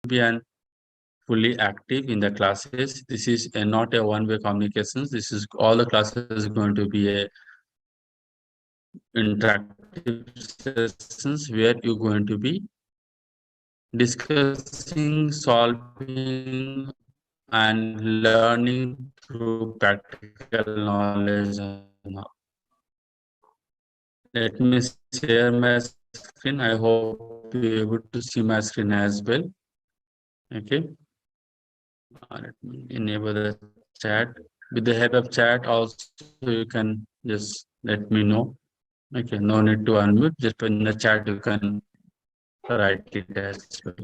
be an fully active in the classes. This is not a one-way communications. This is all the classes is going to be a interactive sessions where you're going to be discussing, solving, and learning through practical knowledge. Let me share my screen. I hope you're able to see my screen as well. Okay. Let me enable the chat. With the help of chat, also you can just let me know. Okay, no need to unmute. Just in the chat, you can write it as well.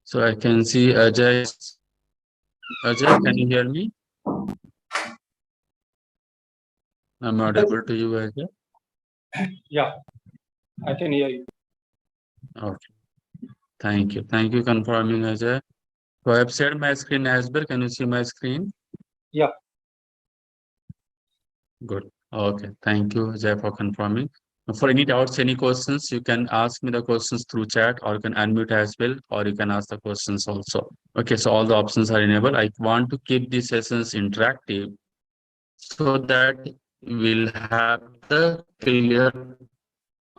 So I can see Ajay. Ajay, can you hear me? I'm audible to you, Ajay. Yeah, I can hear you. Okay. Thank you. Thank you confirming, Ajay. So I have shared my screen as well. Can you see my screen? Yeah. Good. Okay. Thank you, Ajay, for confirming. For any doubts, any questions, you can ask me the questions through chat, or you can unmute as well, or you can ask the questions also. Okay, so all the options are enabled. I want to keep these sessions interactive so that we'll have the clear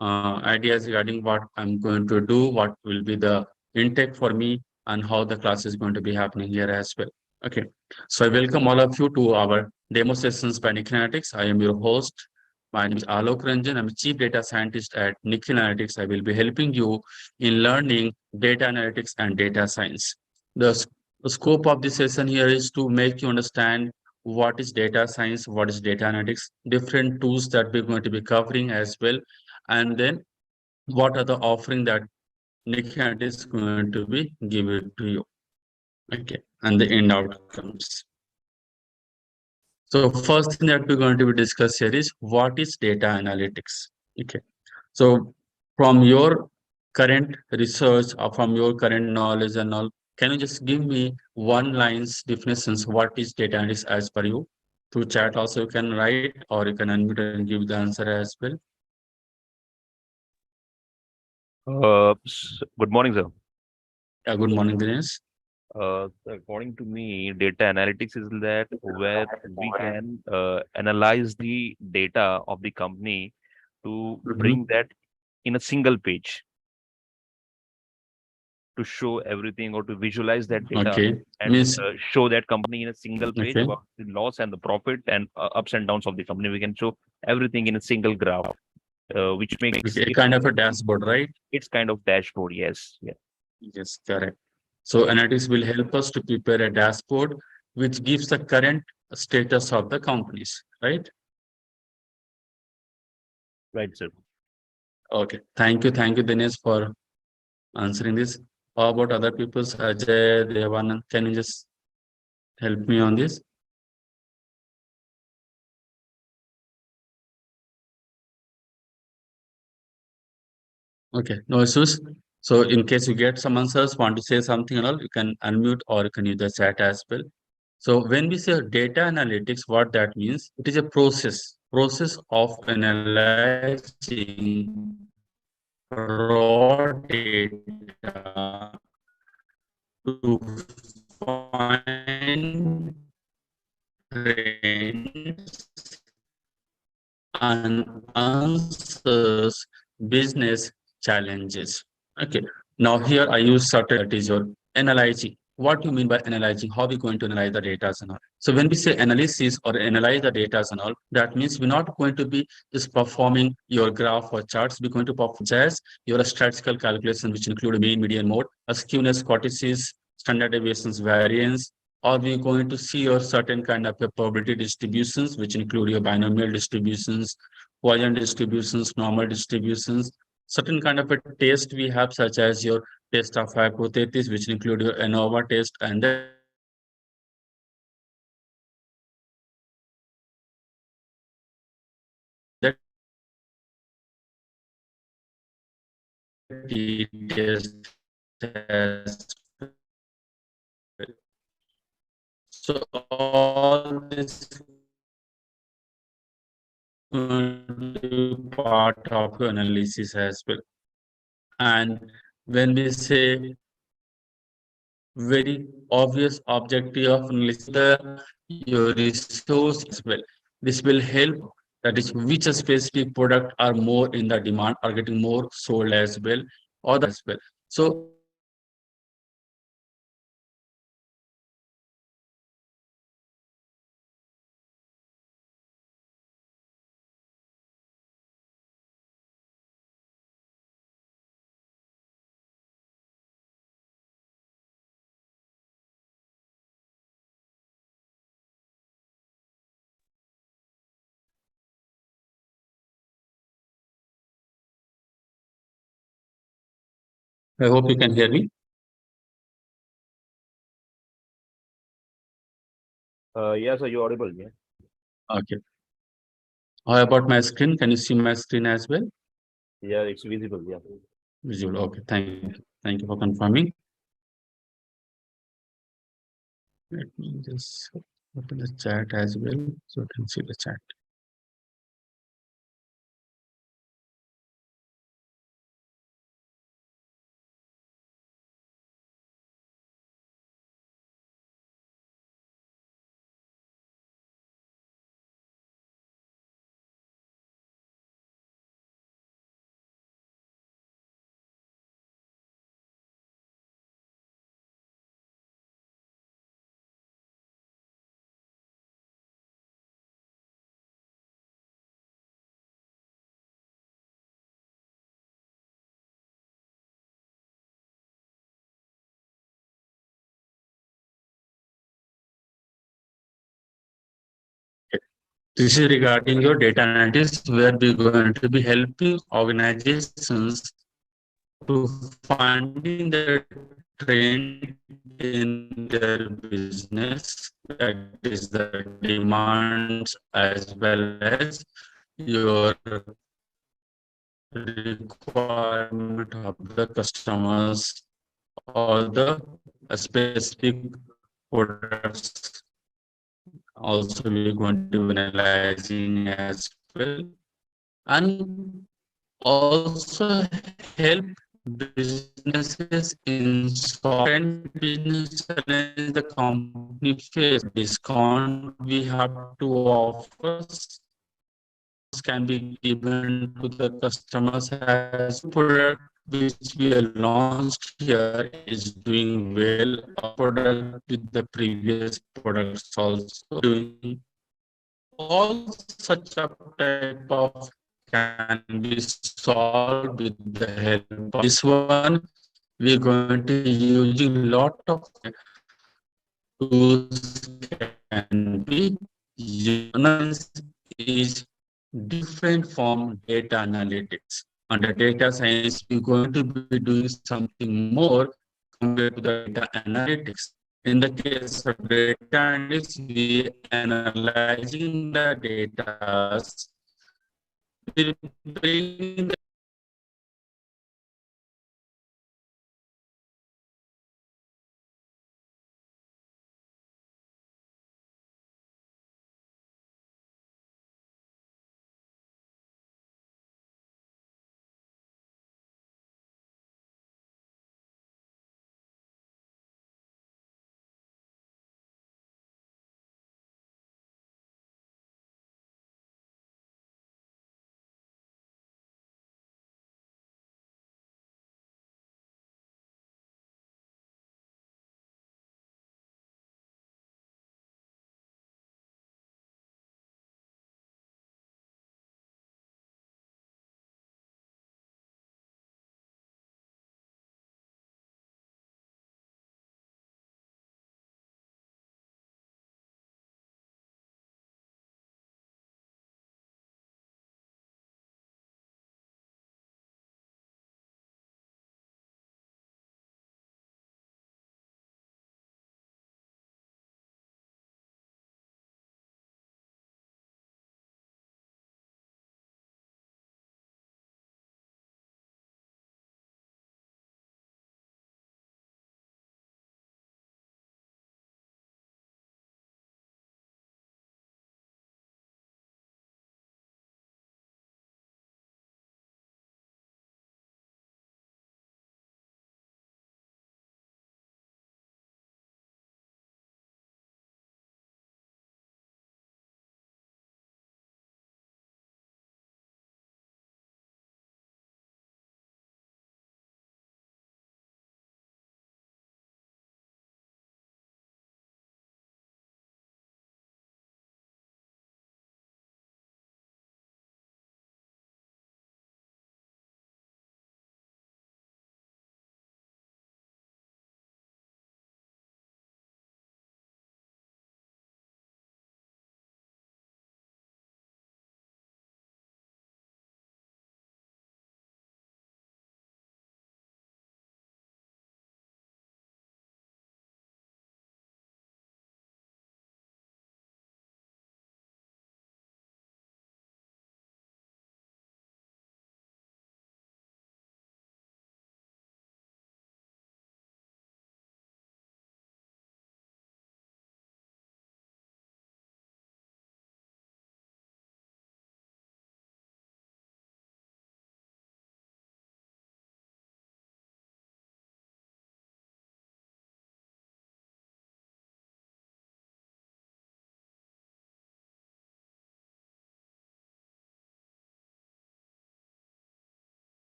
ideas regarding what I'm going to do, what will be the intake for me, and how the class is going to be happening here as well. Okay, so I welcome all of you to our demo sessions by Nikhil Analytics. I am your host. My name is Alok Ranjan. I'm a Chief Data Scientist at Nikhil Analytics. I will be helping you in learning data analytics and data science. The scope of this session here is to make you understand what is data science, what is data analytics, different tools that we're going to be covering as well, and then what are the offering that Nikhil is going to be give it to you. Okay, and the end outcomes. So first thing that we're going to be discuss here is what is data analytics. Okay, so from your current research or from your current knowledge and all, can you just give me one lines definitions what is data analytics as per you? Through chat also you can write, or you can unmute and give the answer as well. Good morning, sir. Yeah, good morning, Dinesh. According to me, data analytics is that where we can analyze the data of the company to bring that in a single page to show everything or to visualize that data Okay, and means show that company in a single page okay. about the loss and the profit and ups and downs of the company. We can show everything in a single graph, which makes Okay, a kind of a dashboard, right? it's kind of dashboard. Yes, yeah, Yes, correct. So analytics will help us to prepare a dashboard which gives the current status of the companies, right? right, sir. Okay. Thank you, Dinesh, for answering this. How about other people's? Ajay, Devanand, can you just help me on this? Okay, no issues. So in case you get some answers, want to say something and all, you can unmute or you can use the chat as well. So when we say data analytics, what that means, it is a process of analyzing raw data to find trends and answers business challenges. Okay. Now here I use certain that is your analyzing. What do you mean by analyzing? How are we going to analyze the data and all? So when we say analysis or analyze the data and all, that means we're not going to be just performing your graph or charts. We're going to perform just your statistical calculation, which include mean, median, mode, skewness, cortices, standard deviations, variance, or we're going to see your certain kind of a probability distributions, which include your binomial distributions, Poisson distributions, normal distributions, certain kind of a test we have, such as your test of hypothesis, which include your ANOVA test, and the t-test as well. So all this going to be part of your analysis as well. And when we say very obvious objective of analysis, the your resource as well. This will help, that is which specific product are more in the demand or getting more sold as well, or the as well. So I hope you can hear me. Yeah, so you're audible. Yeah. Okay. How about my screen? Can you see my screen as well? Yeah, it's visible. Yeah. Visual. Okay. Thank you. Thank you for confirming. Let me just open the chat as well so you can see the chat. This is regarding your data analytics, where we're going to be helping organizations to finding the trend in their business, that is the demands as well as your requirement of the customers or the specific products. Also, we're going to be analyzing as well, and also help businesses in certain business challenge the company face. Discount we have to offer can be given to the customers as product which we have launched here is doing well. A product with the previous products also doing, all such a type of can be solved with the help of this one. We're going to be using lot of tools can be used is different from data analytics. Under data science, we're going to be doing something more compared to the data analytics. In the case of data analytics, we analyzing the data, we bring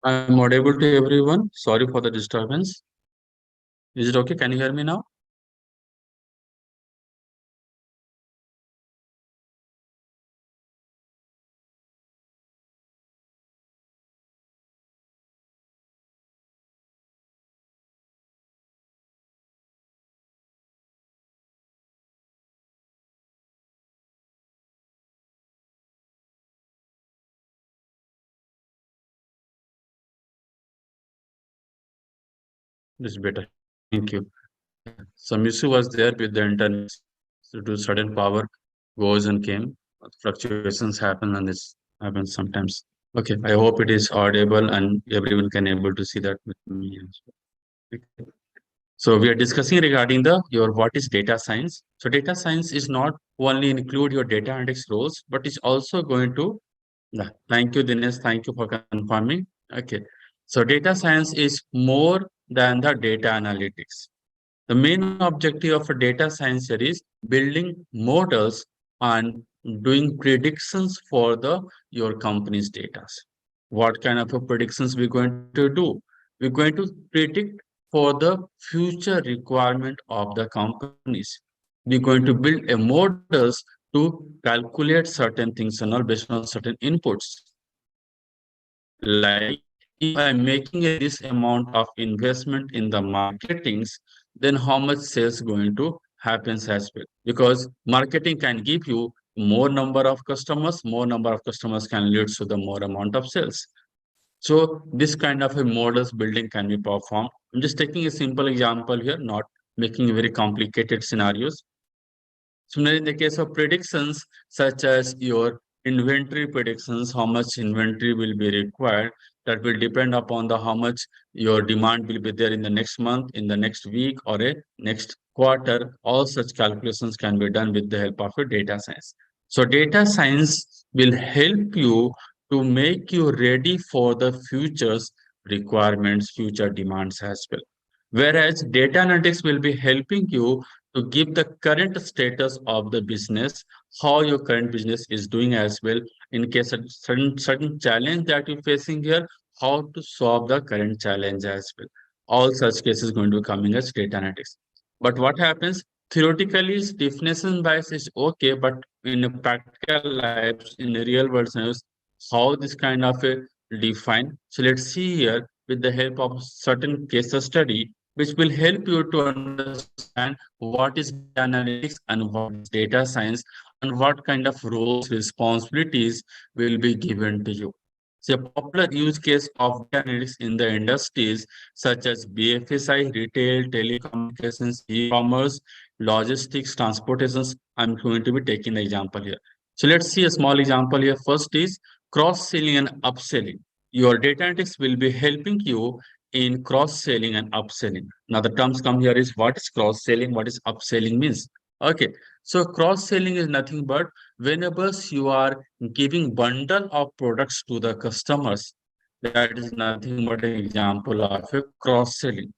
I'm audible to everyone. Sorry for the disturbance. Is it okay? Can you hear me now? It's better. Thank you. Some issue was there with the internet. So to sudden power goes and came. Fluctuations happen and this happens sometimes. Okay, I hope it is audible and everyone can able to see that with me as well. Okay. So we are discussing regarding the your what is data science. So data science is not only include your data analytics roles, but it's also going to yeah. Thank you, Dinesh. Thank you for confirming. Okay. So data science is more than the data analytics. The main objective of a data science here is building models and doing predictions for the your company's data. What kind of a predictions we're going to do? We're going to predict for the future requirement of the companies. We're going to build a models to calculate certain things and all based on certain inputs. Like if I'm making this amount of investment in the marketings, then how much sales going to happens as well? Because marketing can give you more number of customers can lead to the more amount of sales. So this kind of a models building can be performed. I'm just taking a simple example here, not making very complicated scenarios. Similarly, in the case of predictions, such as your inventory predictions, how much inventory will be required, that will depend upon the how much your demand will be there in the next month, in the next week, or a next quarter. All such calculations can be done with the help of a data science. So data science will help you to make you ready for the future's requirements, future demands as well. Whereas data analytics will be helping you to give the current status of the business, how your current business is doing as well. In case of certain challenge that you're facing here, how to solve the current challenge as well. All such cases going to be coming as data analytics. But what happens? Theoretically, definition bias is okay, but in a practical lives, in a real world scenarios, how this kind of a define. So let's see here with the help of certain case study, which will help you to understand what is data analytics and what is data science and what kind of roles, responsibilities will be given to you. So a popular use case of data analytics in the industries such as BFSI, retail, telecommunications, e-commerce, logistics, transportations. I'm going to be taking the example here. So let's see a small example here. First is cross-selling and upselling. Your data analytics will be helping you in cross-selling and upselling. Now the terms come here is what is cross-selling, what is upselling means. Okay, so cross-selling is nothing but whenever you are giving bundle of products to the customers, that is nothing but an example of a cross-selling.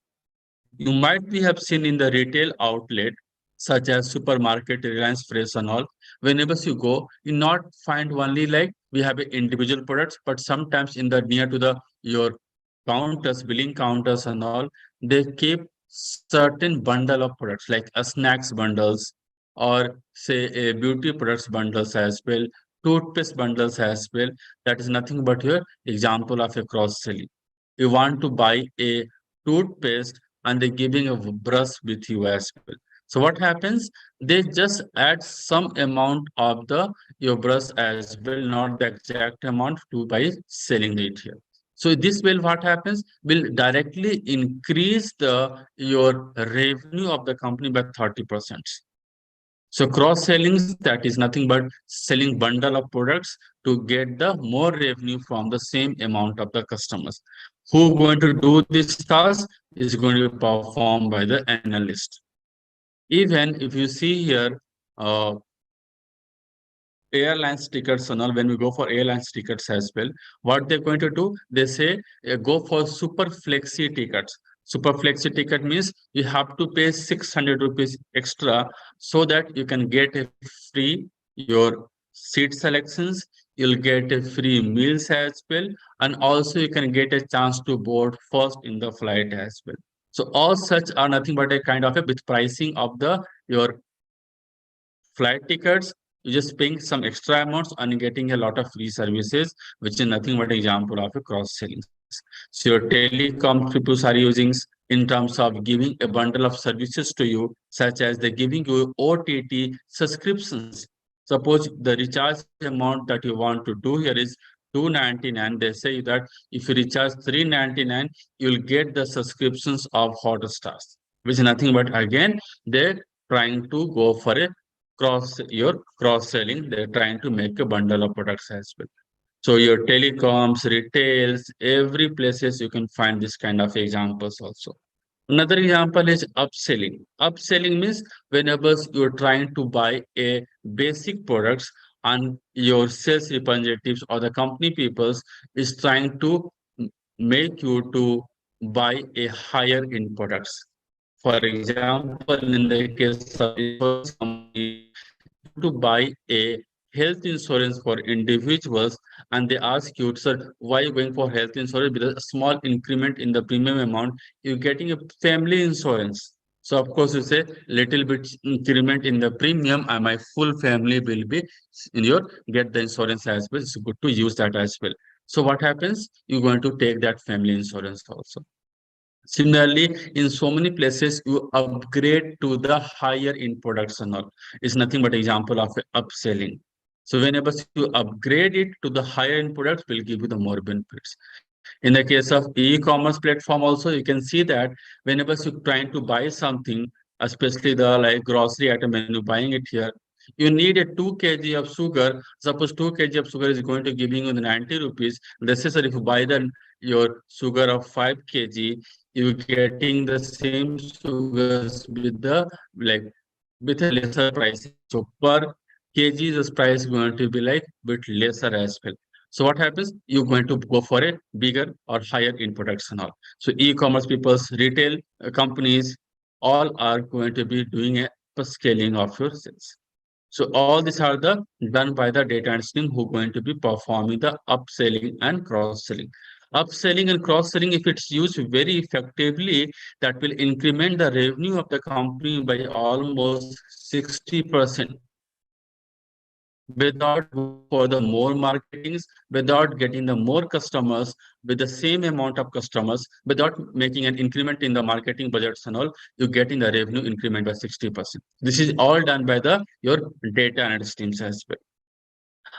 You might be have seen in the retail outlet such as supermarket, Reliance Fresh and all. Whenever you go, you not find only like we have individual products, but sometimes in the near to the your counters, billing counters and all, they keep certain bundle of products like a snacks bundles or say a beauty products bundles as well, toothpaste bundles as well. That is nothing but your example of a cross selling. You want to buy a toothpaste and they're giving a brush with you as well. So what happens? They just add some amount of the your brush as well, not the exact amount to by selling it here. So this will what happens will directly increase the your revenue of the company by 30%. So cross sellings that is nothing but selling bundle of products to get the more revenue from the same amount of the customers. Who going to do this task is going to be performed by the analyst. Even if you see here, uh, airlines tickets and all, when we go for airlines tickets as well, what they're going to do, they say go for super flexi tickets. Super flexi ticket means you have to pay 600 rupees extra so that you can get a free your seat selections, you'll get a free meals as well, and also you can get a chance to board first in the flight as well. So all such are nothing but a kind of a with pricing of the your flight tickets. You just paying some extra amounts and getting a lot of free services, which is nothing but example of a cross selling. So your telecom people are using in terms of giving a bundle of services to you, such as they giving you OTT subscriptions. Suppose the recharge amount that you want to do here is 299. They say that if you recharge 399, you'll get the subscriptions of Hotstars, which is nothing but again they're trying to go for a cross selling. They're trying to make a bundle of products as well. So your telecoms, retails, every places you can find this kind of examples also. Another example is upselling. Upselling means whenever you're trying to buy a basic products and your sales representatives or the company peoples is trying to make you to buy a higher in products. For example, in the case of insurance companies, they want you to buy a health insurance for individuals, and they ask you, sir, why are you going for health insurance? Because a small increment in the premium amount, you're getting a family insurance. So of course you say little bit increment in the premium, and my full family will be in your get the insurance as well. It's good to use that as well. So what happens? You're going to take that family insurance also. Similarly, in so many places, you upgrade to the higher in products and all. It's nothing but example of upselling. So whenever you upgrade it to the higher end products, will give you the more benefits. In the case of e-commerce platform also, you can see that whenever you're trying to buy something, especially the like grocery item, when you're buying it here, you need a 2 kg of sugar. Suppose 2 kg of sugar is going to giving you the 90 rupees. This is if you buy the your sugar of 5 kg, you're getting the same sugars with the like with a lesser pricing. So per kg, this price is going to be like bit lesser as well. So what happens? You're going to go for a bigger or higher in products and all. So e-commerce people's retail companies all are going to be doing a scaling of your sales. So all these are the done by the data engineering who going to be performing the upselling and cross-selling. Upselling and cross-selling, if it's used very effectively, that will increment the revenue of the company by almost 60% without going for the more marketings, without getting the more customers with the same amount of customers, without making an increment in the marketing budgets and all, you're getting the revenue increment by 60%. This is all done by the your data analytics teams as well.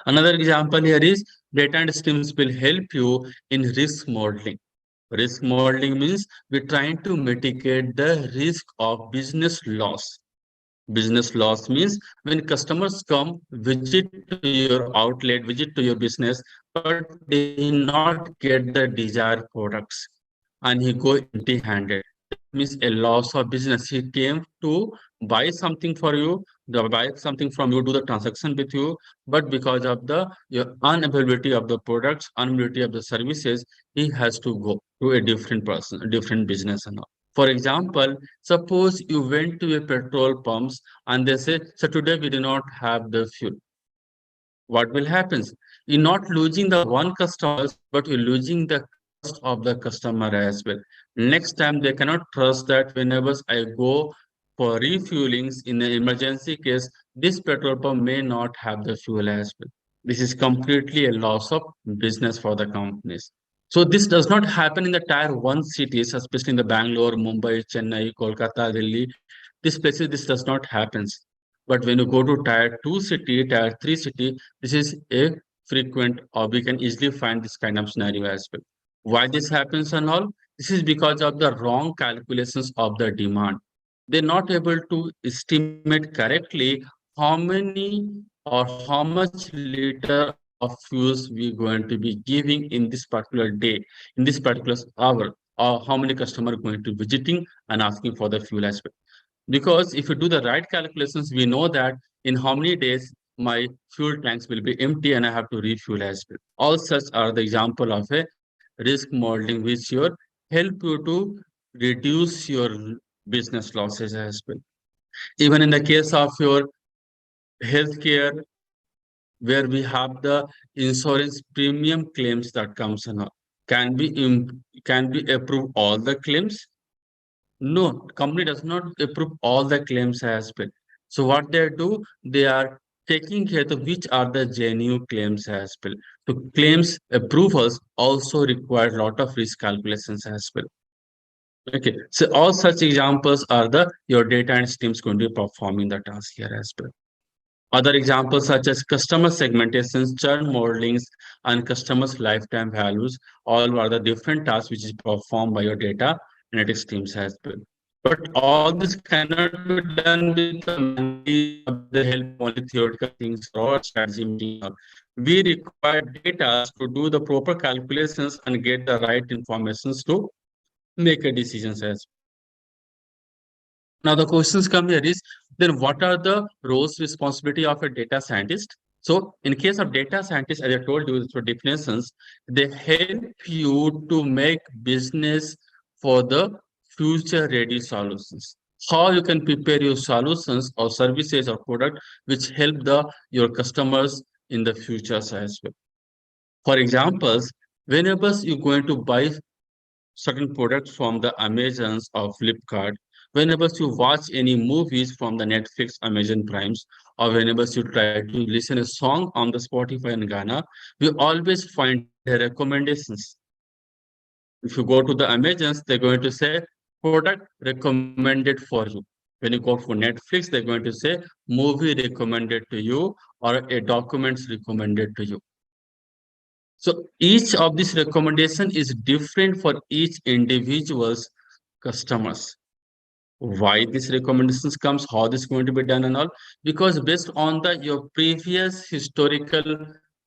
Another example here is data analytics teams will help you in risk modeling. Risk modeling means we're trying to mitigate the risk of business loss. Business loss means when customers come, visit to your outlet, visit to your business, but they did not get the desired products and he go empty-handed. That means a loss of business. He came to buy something for you, buy something from you, do the transaction with you, but because of the your unavailability of the products, unavailability of the services, he has to go to a different person, a different business and all. For example, suppose you went to a petrol pumps and they say, so today we do not have the fuel. What will happen? You're not losing the one customers, but you're losing the trust of the customer as well. Next time they cannot trust that whenever I go for refuelings in an emergency case, this petrol pump may not have the fuel as well. This is completely a loss of business for the companies. So this does not happen in the tier one cities, especially in the Bangalore, Mumbai, Chennai, Kolkata, Delhi. These places, this does not happen. But when you go to tier 2 city, tier 3 city, this is a frequent or we can easily find this kind of scenario as well. Why this happens and all? This is because of the wrong calculations of the demand. They're not able to estimate correctly how many or how much liter of fuels we're going to be giving in this particular day, in this particular hour, or how many customers are going to visiting and asking for the fuel as well. Because if you do the right calculations, we know that in how many days my fuel tanks will be empty and I have to refuel as well. All such are the example of a risk modeling which your help you to reduce your business losses as well. Even in the case of your healthcare, where we have the insurance premium claims that comes in. Can we approve all the claims? No, company does not approve all the claims as well. So what they do, they are taking care of which are the genuine claims as well. So claims approvals also require a lot of risk calculations as well. Okay, so all such examples are the your data and teams going to be performing the task here as well. Other examples such as customer segmentations, churn modelings, and customers' lifetime values, all are the different tasks which is performed by your data analytics teams as well. But all this cannot be done with the manually with the help of only theoretical things or strategy meeting. We require data to do the proper calculations and get the right information to make a decisions as well. Now the questions come here is, then what are the roles responsibility of a data scientist? So in case of data scientists, as I told you through definitions, they help you to make business for the future ready solutions. How you can prepare your solutions or services or product which help the your customers in the future as well. For examples, whenever you're going to buy certain products from the Amazons or Flipkart, whenever you watch any movies from the Netflix, Amazon Primes, or whenever you try to listen a song on the Spotify and Ghana, we always find the recommendations. If you go to the Amazons, they're going to say product recommended for you. When you go for Netflix, they're going to say movie recommended to you or a documents recommended to you. So each of these recommendation is different for each individual's customers. Why this recommendations comes, how this is going to be done and all, because based on the your previous historical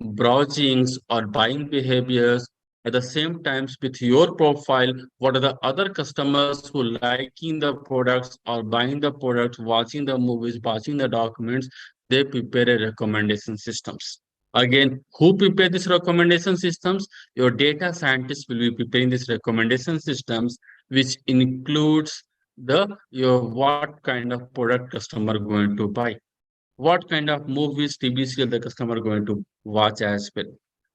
browsings or buying behaviors, at the same times with your profile, what are the other customers who liking the products or buying the products, watching the movies, watching the documents, they prepare a recommendation systems. Again, who prepare these recommendation systems? Your data scientists will be preparing these recommendation systems, which includes the your what kind of product customer going to buy, what kind of movies, TV serial the customer going to watch as well.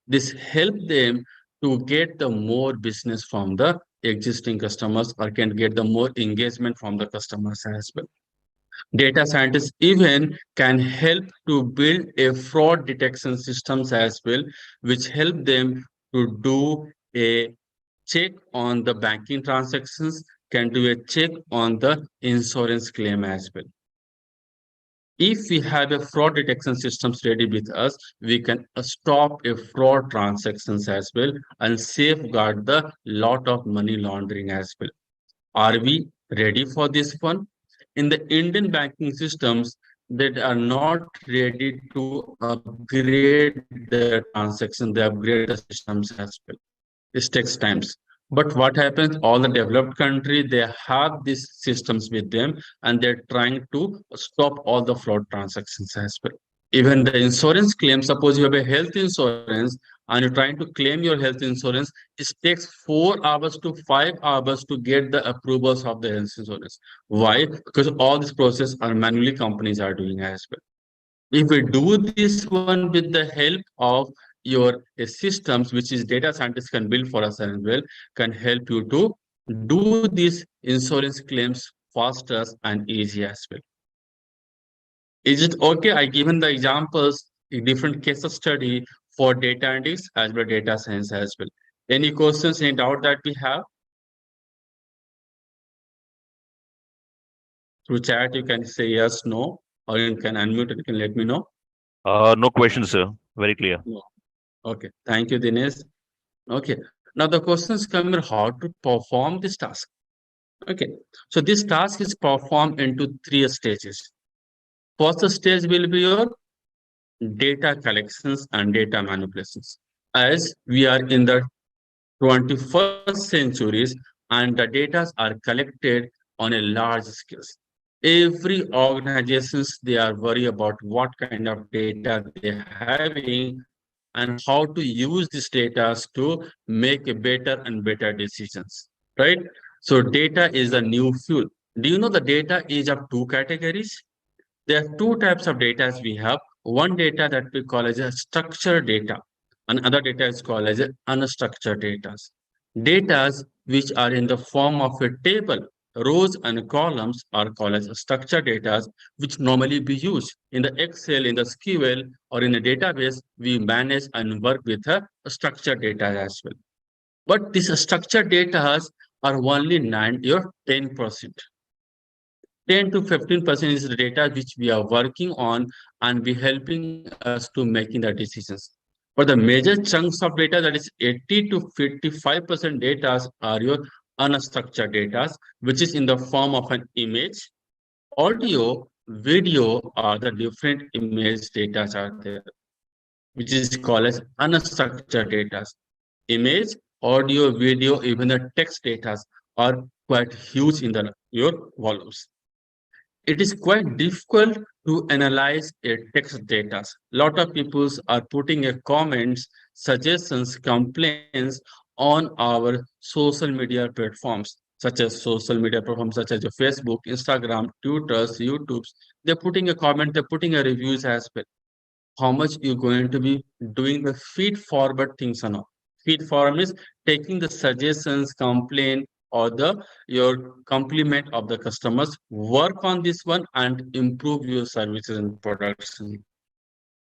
This help them to get the more business from the existing customers or can get the more engagement from the customers as well. Data scientists even can help to build a fraud detection systems as well, which help them to do a check on the banking transactions, can do a check on the insurance claim as well. If we have a fraud detection systems ready with us, we can stop a fraud transactions as well and safeguard the lot of money laundering as well. Are we ready for this one? In the Indian banking systems that are not ready to upgrade the transaction, they upgrade the systems as well. This takes times. But what happens? All the developed country, they have these systems with them and they're trying to stop all the fraud transactions as well. Even the insurance claim, suppose you have a health insurance and you're trying to claim your health insurance, it takes 4 hours to 5 hours to get the approvals of the health insurance. Why? Because all this process are manually companies are doing as well. If we do this one with the help of your systems, which is data scientists can build for us as well, can help you to do these insurance claims faster and easy as well. Is it okay? I given the examples in different case of study for data analytics as well data science as well. Any questions, any doubt that we have? Through chat, you can say yes, no, or you can unmute and you can let me know. No questions, sir. Very clear. No. Okay, thank you, Dinesh. Okay, now the questions come here, how to perform this task. Okay, so this task is performed into 3 stages. First stage will be your data collections and data manipulations. As we are in the 21st centuries and the data are collected on a large scale. Every organizations, they are worried about what kind of data they're having and how to use this data to make a better and better decisions, right? So data is a new fuel. Do you know the data is of 2 categories? There are 2 types of data we have. one data that we call as a structured data, and other data is called as a unstructured data. Data which are in the form of a table, rows and columns are called as structured data, which normally be used in the Excel, in the SQL, or in a database. We manage and work with a structured data as well. But these structured data are only 9 or 10%. 10 to 15% is the data which we are working on and be helping us to making the decisions. But the major chunks of data, that is 80 to 55% data, are your unstructured data, which is in the form of an image, audio, video, or the different image data are there, which is called as unstructured data. Image, audio, video, even the text data are quite huge in the your volumes. It is quite difficult to analyze a text data. Lot of people are putting a comments, suggestions, complaints on our social media platforms, such as your Facebook, Instagram, Twitters, YouTubes. They're putting a comment, they're putting a reviews as well. How much you're going to be doing the feed forward things or not. Feed forward means taking the suggestions, complaint, or the your compliment of the customers. Work on this one and improve your services and production.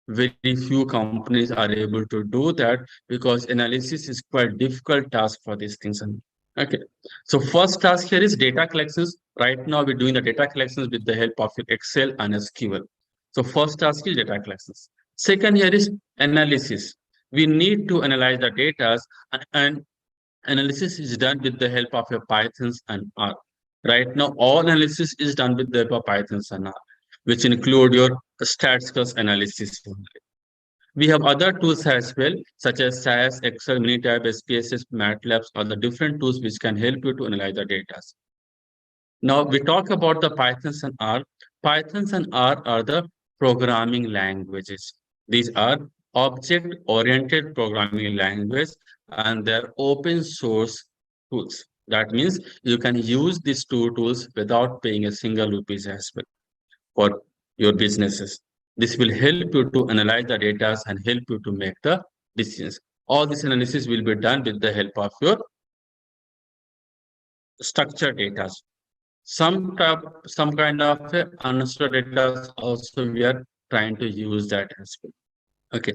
Very few companies are able to do that because analysis is quite difficult task for these things. Okay. So first task here is data collections. Right now we're doing the data collections with the help of Excel and SQL. So first task is data collections. Second here is analysis. We need to analyze the data, and analysis is done with the help of your Pythons and R. Right now, all analysis is done with the help of Pythons and R, which include your statistical analysis. We have other tools as well, such as SAS, Excel, Minitab, SPSS, MATLAB, or the different tools which can help you to analyze the data. Now we talk about the Pythons and R. Pythons and R are the programming languages. These are object-oriented programming language, and they're open source tools. That means you can use these two tools without paying a single rupees as well for your businesses. This will help you to analyze the data and help you to make the decisions. All this analysis will be done with the help of your structured data. Some kind of unstructured data also we are trying to use that as well. Okay.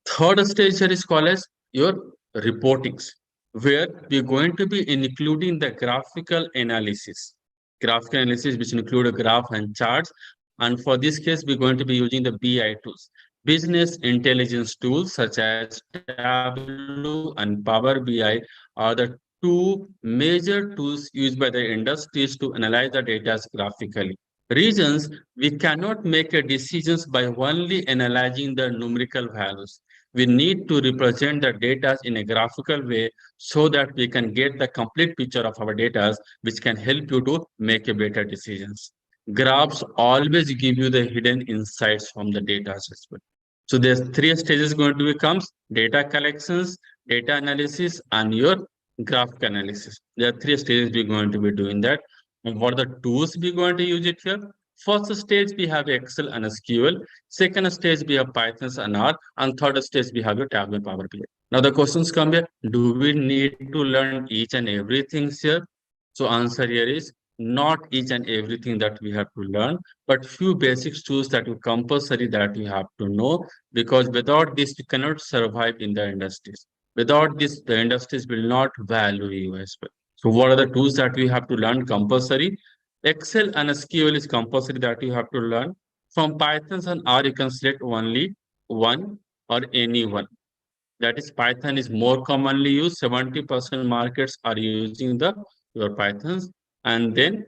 Third stage here is called as your reportings, where we're going to be including the graphical analysis. Graphical analysis, which include a graph and charts. And for this case, we're going to be using the BI tools. Business intelligence tools such as Tableau and Power BI are the two major tools used by the industries to analyze the data graphically. Reasons, we cannot make a decisions by only analyzing the numerical values. We need to represent the data in a graphical way so that we can get the complete picture of our data, which can help you to make a better decisions. Graphs always give you the hidden insights from the data as well. So there's three stages going to become: data collections, data analysis, and your graph analysis. There are three stages we're going to be doing that. And what are the tools we're going to use it here? First stage, we have Excel and SQL. Second stage, we have Pythons and R. And third stage, we have your Tableau Power BI. Now the questions come here. Do we need to learn each and everything here? So answer here is not each and everything that we have to learn, but few basic tools that are compulsory that we have to know, because without this, we cannot survive in the industries. Without this, the industries will not value you as well. So what are the tools that we have to learn compulsory? Excel and SQL is compulsory that you have to learn. From Pythons and R, you can select only one or any one. That is, Python is more commonly used. 70% markets are using the your Pythons. And then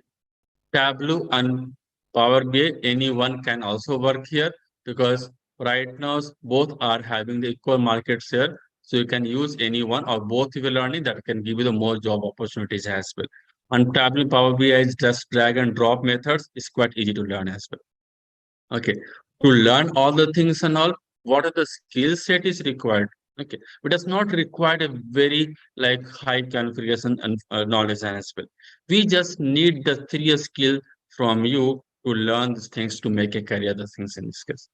Tableau and Power BI, anyone can also work here, because right now both are having the equal market share. So you can use any one or both if you're learning, that can give you the more job opportunities as well. And Tableau Power BI is just drag and drop methods. It's quite easy to learn as well. Okay. To learn all the things and all, what are the skill set is required? Okay. It does not require a very like high configuration and knowledge as well. We just need the three skill from you to learn these things to make a career, the things in this case.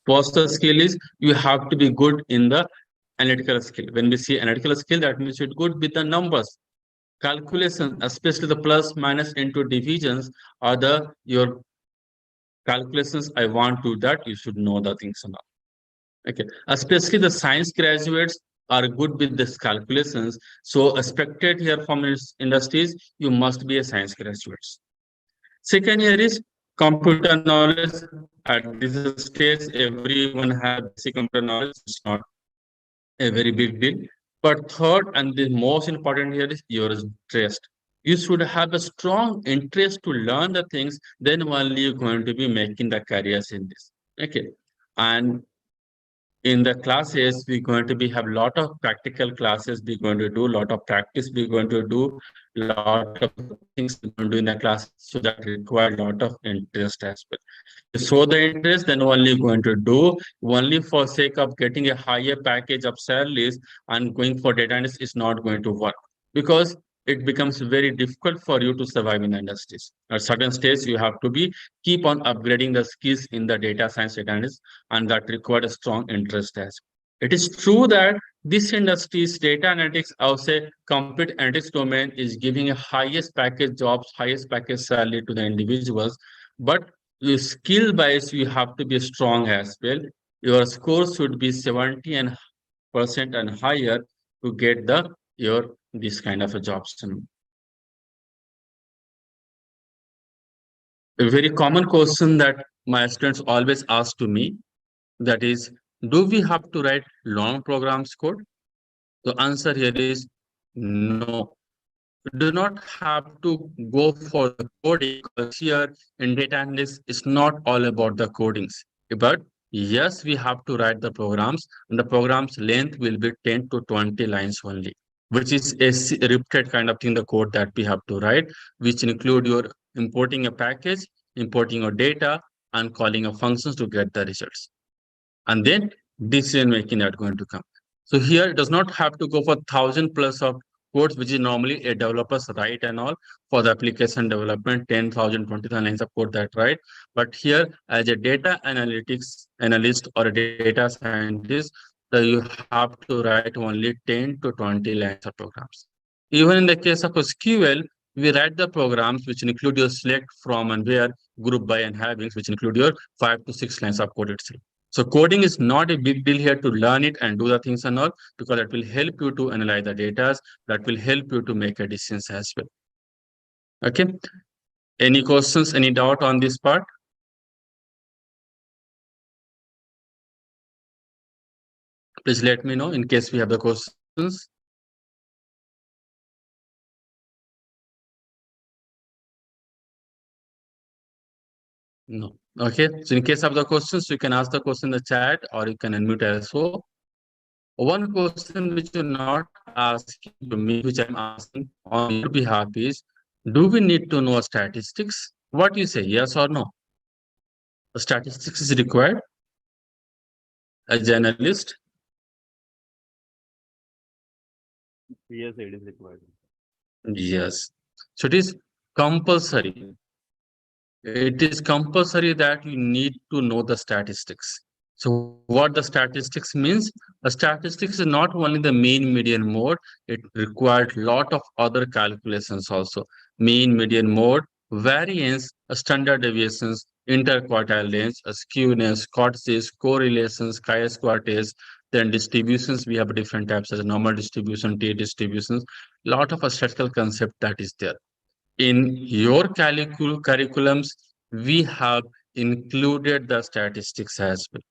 First the skill is you have to be good in the analytical skill. When we see analytical skill, that means you're good with the numbers, calculation, especially the plus, minus, into divisions, or the your calculations. I want to that you should know the things and all. Okay, especially the science graduates are good with this calculations. So expected here from industries, you must be a science graduates. Second here is computer knowledge. At this stage, everyone have a basic computer knowledge. It's not a very big deal. But third and the most important here is your interest. You should have a strong interest to learn the things, then only you're going to be making the careers in this. Okay. And in the classes we're going to be have lot of practical classes, we're going to do lot of practice, we're going to do lot of things we're going to do in the class, so that require lot of interest as well. If you show the interest, then only you're going to do, only for sake of getting a higher package of salaries and going for data analysis is not going to work, because it becomes very difficult for you to survive in the industries. At certain stage you have to be keep on upgrading the skills in the data science data analysis, and that requires a strong interest as well. It is true that this industry's data analytics, I would say computer analytics domain is giving a highest package jobs, highest package salary to the individuals, but your skill wise you have to be strong as well. Your score should be 70 and percent and higher to get the your this kind of a jobs. A very common question that my students always ask to me, that is, do we have to write long programs code? The answer here is no. You do not have to go for the coding, because here in data analysis, it's not all about the codings. But yes, we have to write the programs, and the program's length will be 10 to 20 lines only, which is a repeated kind of thing, the code that we have to write, which include your importing a package, importing your data, and calling a functions to get the results. And then decision making are going to come. So here it does not have to go for 1,000 plus of codes, which is normally a developers write and all for the application development, 10,000, 20,000 lines of code that write. But here, as a data analytics analyst or a data scientist, so you have to write only 10 to 20 lines of programs. Even in the case of SQL, we write the programs which include your select from and where, group by and havings, which include your 5 to 6 lines of code itself. So coding is not a big deal here to learn it and do the things and all, because that will help you to analyze the data, that will help you to make a decisions as well. Okay. Any questions, any doubt on this part? Please let me know in case we have the questions. No. Okay. So in case of the questions, you can ask the question in the chat or you can unmute as well. One question which you're not asking to me, which I'm asking on your behalf is, do we need to know statistics? What you say, yes or no? Statistics is required as a journalist. Yes, it is required. Yes. So it is compulsory. It is compulsory that you need to know the statistics. So what the statistics means, the statistics is not only the mean median mode, it required lot of other calculations also. Mean, median mode, variance, standard deviations, interquartile range, skewness, Courtesies, correlations, chi-square, then distributions. We have different types as normal distribution, T distributions, lot of a statistical concept that is there. In your curriculums, we have included the statistics as well.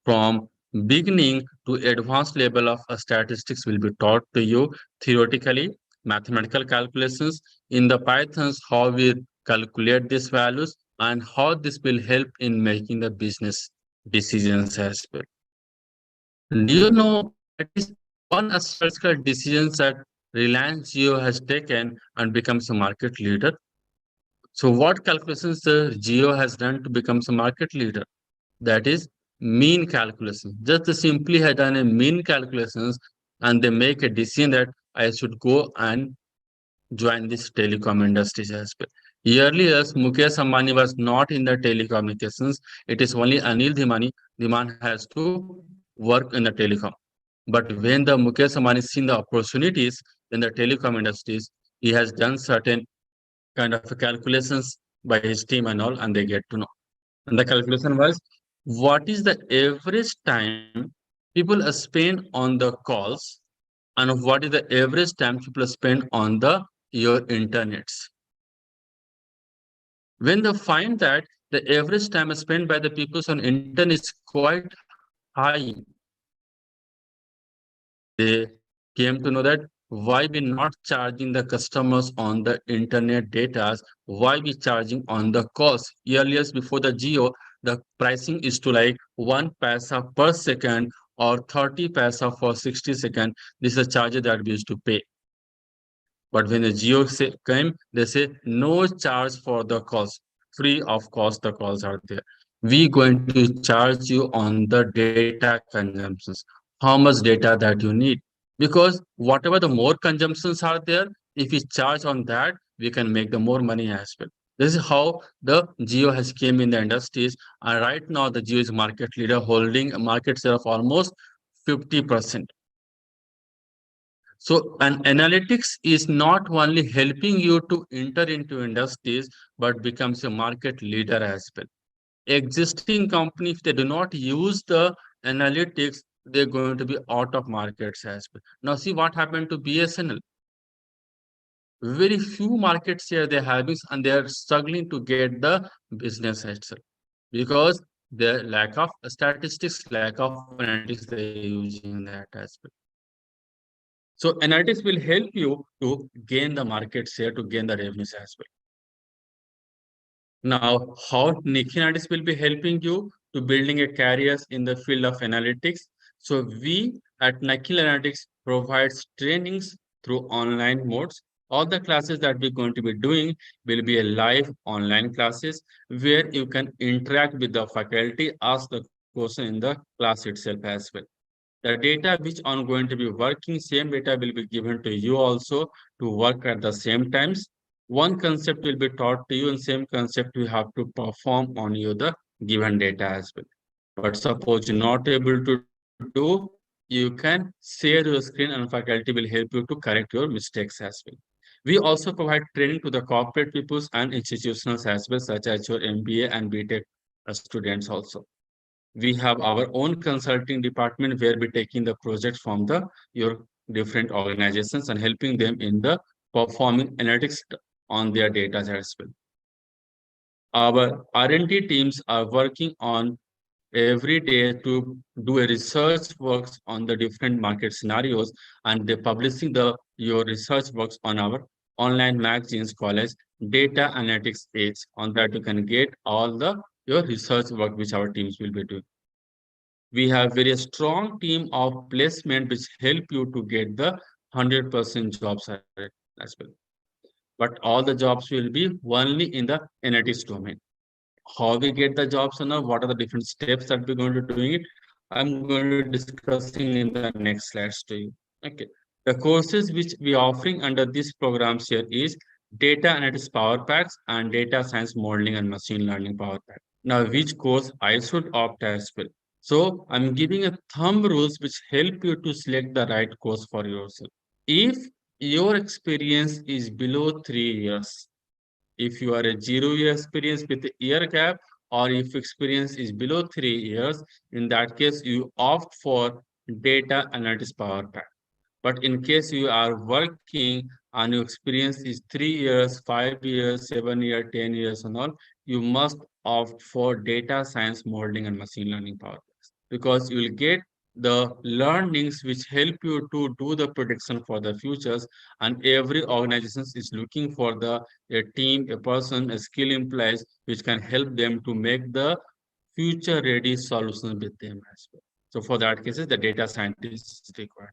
From beginning to advanced level of statistics will be taught to you theoretically, mathematical calculations in the Pythons, how we calculate these values and how this will help in making the business decisions as well. Do you know that is one statistical decision that Reliance Jio has taken and becomes a market leader? So what calculations the Geo has done to become a market leader? That is mean calculation. Just they simply had done a mean calculations and they make a decision that I should go and join this telecom industry as well. Earlier, Mukesh Ambani was not in the telecommunications. It is only Anil Dhimani. Dhiman has to work in the telecom. But when the Mukesh Ambani seen the opportunities in the telecom industries, he has done certain kind of calculations by his team and all, and they get to know. And the calculation was, what is the average time people spend on the calls, and what is the average time people spend on the your internets. When they find that the average time spent by the people on internet is quite high, they came to know that why we not charging the customers on the internet data, why we charging on the cost. Earlier before the Geo, the pricing is to like 1 paisa per second or 30 paisa for 60 seconds. This is the charge that we used to pay. But when the came, they say no charge for the calls, free of cost the calls are there. We going to charge you on the data consumptions, how much data that you need. Because whatever the more consumptions are there, if we charge on that, we can make the more money as well. This is how the Geo has came in the industries, and right now the Geo is market leader holding a market share of almost 50%. So, an analytics is not only helping you to enter into industries, but becomes a market leader as well. Existing company, if they do not use the analytics, they're going to be out of markets as well. Now, see what happened to BSNL. Very few market share they're having, and they are struggling to get the business itself because the lack of statistics, lack of analytics they're using that as well. So analytics will help you to gain the market share, to gain the revenues as well. Now, how Nikhil Analytics will be helping you to building a careers in the field of analytics. So we at Nikhil Analytics provides trainings through online modes. All the classes that we're going to be doing will be a live online classes where you can interact with the faculty, ask the question in the class itself as well. The data which I'm going to be working, same data will be given to you also to work at the same times. One concept will be taught to you and same concept you have to perform on you the given data as well. But suppose you're not able to do, you can share your screen and faculty will help you to correct your mistakes as well. We also provide training to the corporate peoples and institutions as well, such as your MBA and BTech students also. We have our own consulting department where we taking the projects from the your different organizations and helping them in the performing analytics on their data as well. Our R&D teams are working on every day to do a research works on the different market scenarios, and they're publishing the your research works on our online magazines called as Data Analytics Age. On that you can get all the your research work which our teams will be doing. We have very strong team of placement which help you to get the 100% jobs as well. But all the jobs will be only in the analytics domain. How we get the jobs and what are the different steps that we're going to doing it, I'm going to discussing in the next slides to you. Okay. The courses which we offering under these programs here is data analytics power packs and data science modeling and machine learning power pack. Now, which course I should opt as well? So I'm giving a thumb rules which help you to select the right course for yourself. If your experience is below 3 years, if you are a 0 year experience with a year gap, or if experience is below 3 years, in that case, you opt for data analytics power pack. But in case you are working and your experience is 3 years, 5 years, 7 years, 10 years and all, you must opt for data science modeling and machine learning power packs because you will get the learnings which help you to do the prediction for the futures, and every organization is looking for the a team, a person, a skill employees which can help them to make the future ready solutions with them as well. So for that cases, the data scientist is required.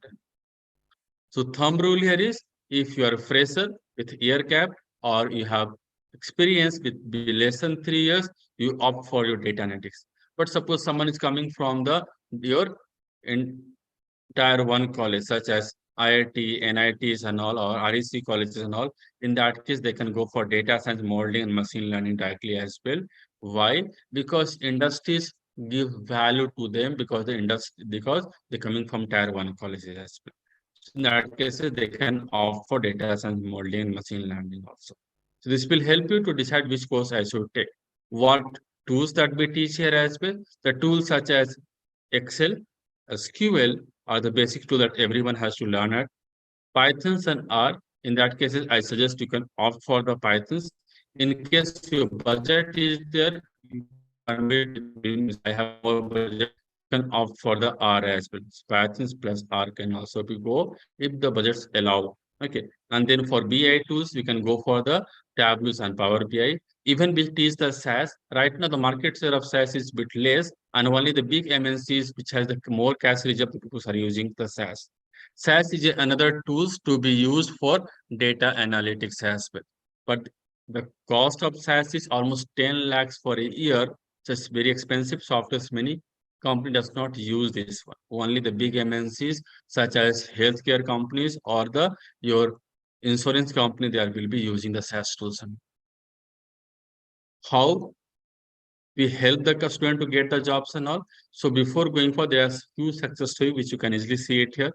So thumb rule here is if you are a fresher with year cap or you have experience with less than 3 years, you opt for your data analytics. But suppose someone is coming from the your entire one college, such as IIT, NITs and all, or REC colleges and all, in that case, they can go for data science, modeling, and machine learning directly as well. Why? Because industries give value to them because because they're coming from tier one colleges as well. So in that cases, they can opt for data science, modeling, and machine learning also. So this will help you to decide which course I should take. What tools that we teach here as well? The tools such as Excel, SQL are the basic tool that everyone has to learn at. Pythons and R, in that case, I suggest you can opt for the Pythons. In case your budget is there, you can convert it. I have more budget. You can opt for the R as well. Pythons plus R can also be go if the budgets allow. Okay, and then for BI tools, you can go for the Tableau and Power BI. Even we teach the SaaS. Right now, the market share of SaaS is bit less, and only the big MNCs, which has the more cash reserve, people are using the SaaS. SAS is another tools to be used for data analytics as well. But the cost of SAS is almost 10 lakhs for a year. So it's very expensive software. Many company does not use this one. Only the big MNCs such as healthcare companies or the your insurance company, they will be using the SAS tools. How we help the student to get the jobs and all. So before going for, there's few success stories which you can easily see it here.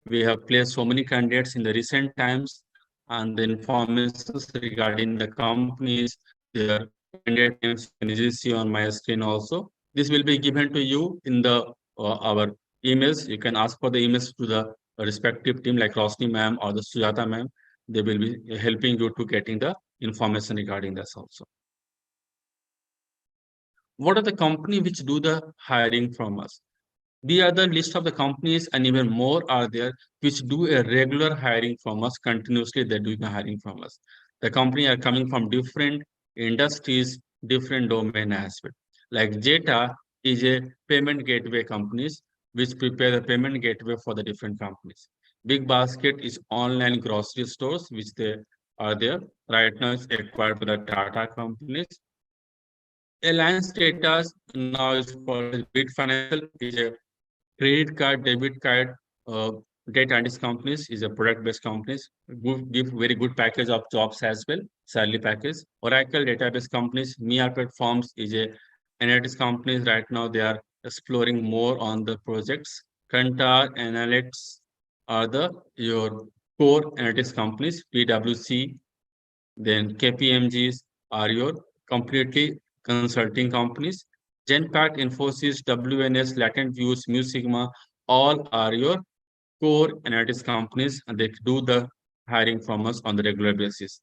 We have placed so many candidates in the recent times, and the information regarding the companies, their candidate names, you can easily see on my screen also. This will be given to you in the our emails. You can ask for the emails to the respective team like Rosni ma'am or the Sujata ma'am. They will be helping you to getting the information regarding this also. What are the company which do the hiring from us? The other list of the companies and even more are there which do a regular hiring from us continuously. They're doing the hiring from us. The company are coming from different industries, different domain as well. Like Jeta is a payment gateway companies which prepare the payment gateway for the different companies. Big Basket is online grocery stores which they are there. Right now it's acquired by the Tata companies. Alliance Data now is called as Bit Financial is a credit card, debit card, data analytics companies is a product-based companies, give very good package of jobs as well, salary package. Oracle database companies, MIA platforms is a analytics companies. Right now they are exploring more on the projects. Kantar Analytics are the your core analytics companies. PwC, then KPMGs are your completely consulting companies. Genpact, Infosys, WNS, Latent Views, Mu Sigma, all are your core analytics companies, and they do the hiring from us on the regular basis.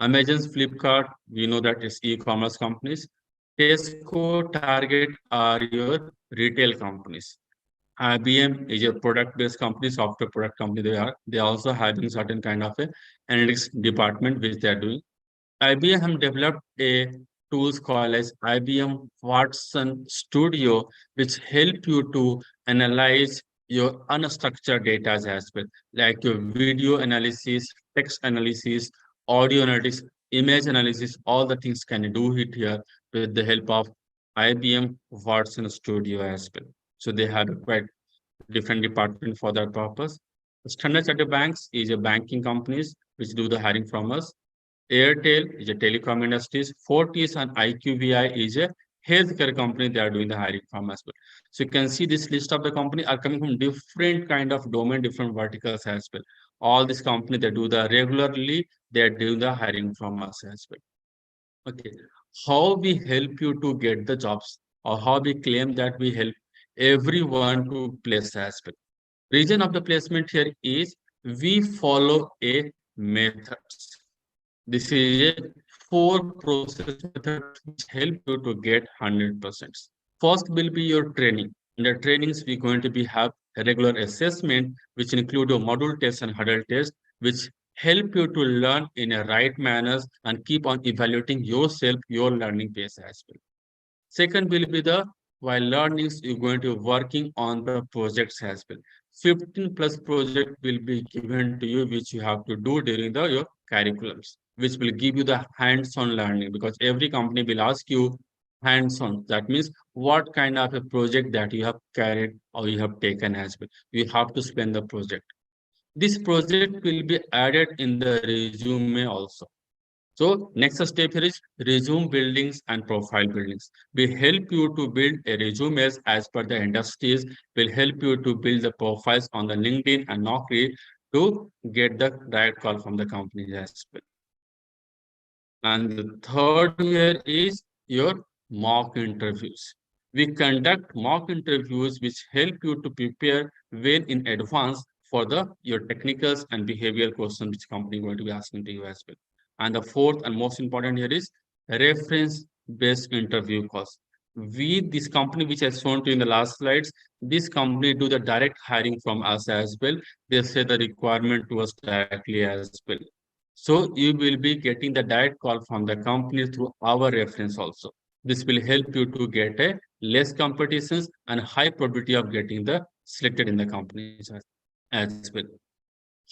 Amazon's Flipkart, we know that it's e-commerce companies. Tesco, Target are your retail companies. IBM is a product-based company, software product company. They are also having certain kind of a analytics department which they are doing. IBM developed a tools called as IBM Watson Studio, which help you to analyze your unstructured data as well, like your video analysis, text analysis, audio analytics, image analysis, all the things can do it here with the help of IBM Watson Studio as well. So they have a quite different department for that purpose. Standard Chartered Banks is a banking companies which do the hiring from us. Airtel is a telecom industries. Fortis and IQVI is a healthcare company. They are doing the hiring from as well. So you can see this list of the company are coming from different kind of domain, different verticals as well. All these companies they do the regularly. They are doing the hiring from us as well. Okay, how we help you to get the jobs, or how we claim that we help everyone to place as well. Reason of the placement here is we follow a methods. This is a four process methods which help you to get 100%. First will be your training. In the trainings, we're going to be have a regular assessment, which include your module test and hurdle test, which help you to learn in a right manners and keep on evaluating yourself, your learning pace as well. Second will be the while learning, you're going to working on the projects as well. 15 plus project will be given to you, which you have to do during the your curriculums, which will give you the hands-on learning because every company will ask you hands-on. That means what kind of a project that you have carried or you have taken as well. You have to spend the project. This project will be added in the resume also. So next step here is resume buildings and profile buildings. We help you to build a resume as per the industries. Will help you to build the profiles on the LinkedIn and Naukri to get the direct call from the company as well. And the third here is your mock interviews. We conduct mock interviews which help you to prepare well in advance for the your technicals and behavioral questions which company going to be asking to you as well. And the fourth and most important here is reference based interview calls. We this company which I shown to you in the last slides, this company do the direct hiring from us as well. They say the requirement to us directly as well. So you will be getting the direct call from the company through our reference also. This will help you to get a less competitions and high probability of getting the selected in the companies as well.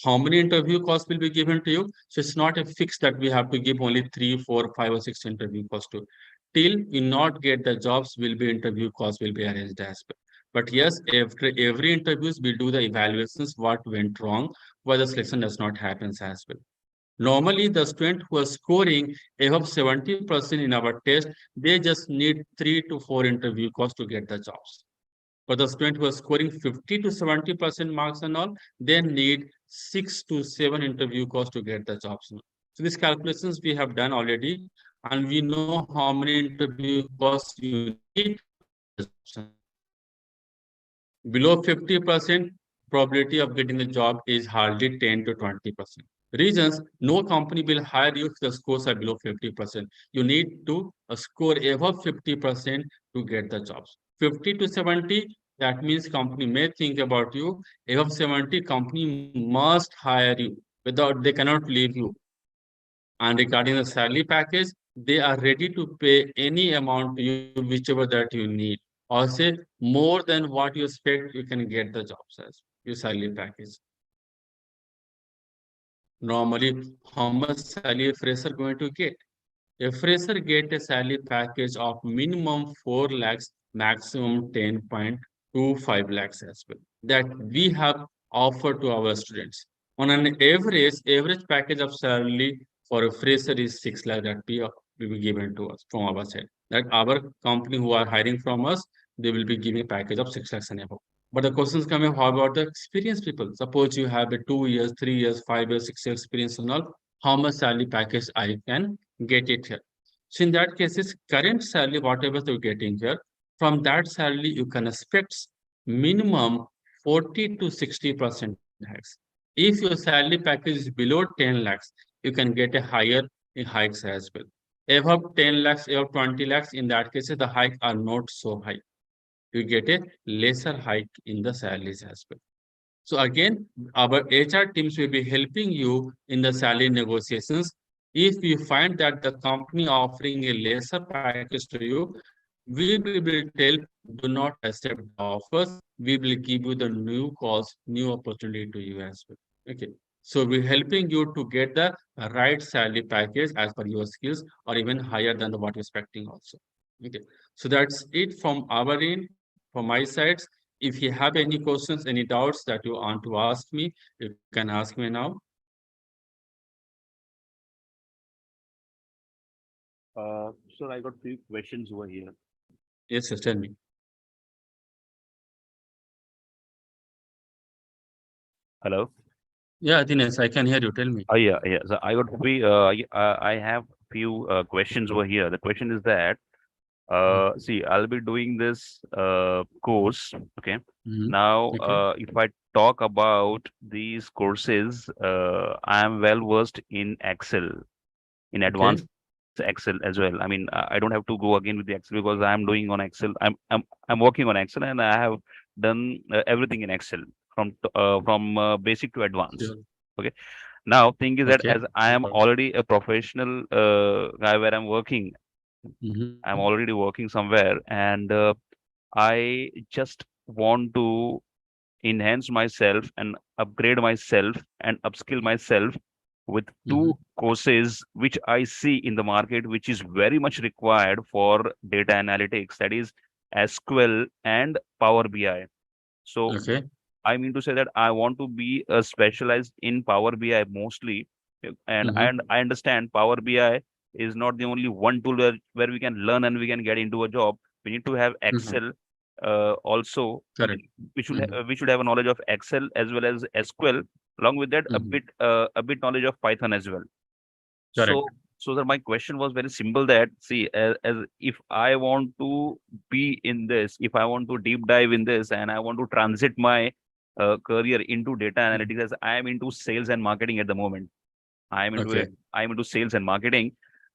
How many interview calls will be given to you? So it's not a fix that we have to give only 3, 4, 5, or 6 interview calls to. Till you not get the jobs, will be interview calls will be arranged as well. But yes, after every interviews, we do the evaluations, what went wrong, why the selection does not happen as well. Normally, the student who are scoring above 70% in our test, they just need 3 to 4 interview calls to get the jobs. For the student who are scoring 50 to 70% marks and all, they need 6 to 7 interview calls to get the jobs. So these calculations we have done already, and we know how many interview calls you need to get the jobs. Below 50%, probability of getting the job is hardly 10 to 20%. Reasons, no company will hire you if the scores are below 50%. You need to score above 50% to get the jobs. 50 to 70, that means company may think about you. Above 70, company must hire you. Without, they cannot leave you. And regarding the salary package, they are ready to pay any amount to you, whichever that you need. Or say more than what you expect, you can get the jobs as your salary package. Normally, how much salary a fresher going to get? A fresher get a salary package of minimum 4 lakhs, maximum 10.25 lakhs as well. That we have offered to our students. On an average package of salary for a fresher is 6 lakh that will be given to us from our side. That our company who are hiring from us, they will be giving a package of 6 lakhs and above. But the questions come in, how about the experienced people? Suppose you have a 2 years, 3 years, 5 years, 6 years experience and all, how much salary package I can get it here. So in that case, is current salary, whatever you're getting here, from that salary, you can expect minimum 40 to 60% hikes. If your salary package is below 10 lakhs, you can get a higher hikes as well. Above 10 lakhs, above 20 lakhs, in that case, the hikes are not so high. You get a lesser hike in the salaries as well. So again, our HR teams will be helping you in the salary negotiations. If you find that the company offering a lesser package to you, we will tell do not accept the offers. We will give you the new calls, new opportunity to you as well. Okay. So we're helping you to get the right salary package as per your skills or even higher than the what you're expecting also. Okay. So that's it from our end, from my sides. If you have any questions, any doubts that you want to ask me, you can ask me now. So I got few questions over here. Yes, yes, tell me. Hello. Yeah, Dinesh, I can hear you. Tell me. Oh yeah. So I got I have few questions over here. The question is that see, I'll be doing this course. Okay. Mhm. Now, Okay. if I talk about these courses, I am well versed in Excel, in Okay. advanced Excel as well. I mean, I don't have to go again with the Excel because I'm doing on Excel. I'm working on Excel, and I have done everything in Excel from basic to advanced. Sure. Okay. Now, thing is that Okay. as I No am problem. already a professional guy where I'm working, Mhm. I'm already working somewhere, and I just want to enhance myself and upgrade myself and upskill myself with Mhm. two courses which I see in the market, which is very much required for data analytics, that is SQL and Power BI. So Okay. I mean to say that I want to be specialized in Power BI mostly, and I understand Power BI is not the only one tool where we can learn and we can get into a job. We need to have Mhm. Excel also. I Correct. mean, Mhm. we should have a knowledge of Excel as well as SQL. Along with that, Mhm. a bit knowledge of Python as well. Correct. So that my question was very simple that see as if I want to be in this, if I want to deep dive in this and I want to transit my career into data Mhm. analytics as I am into sales and marketing at the moment. I am into Okay. it. I am into sales and marketing.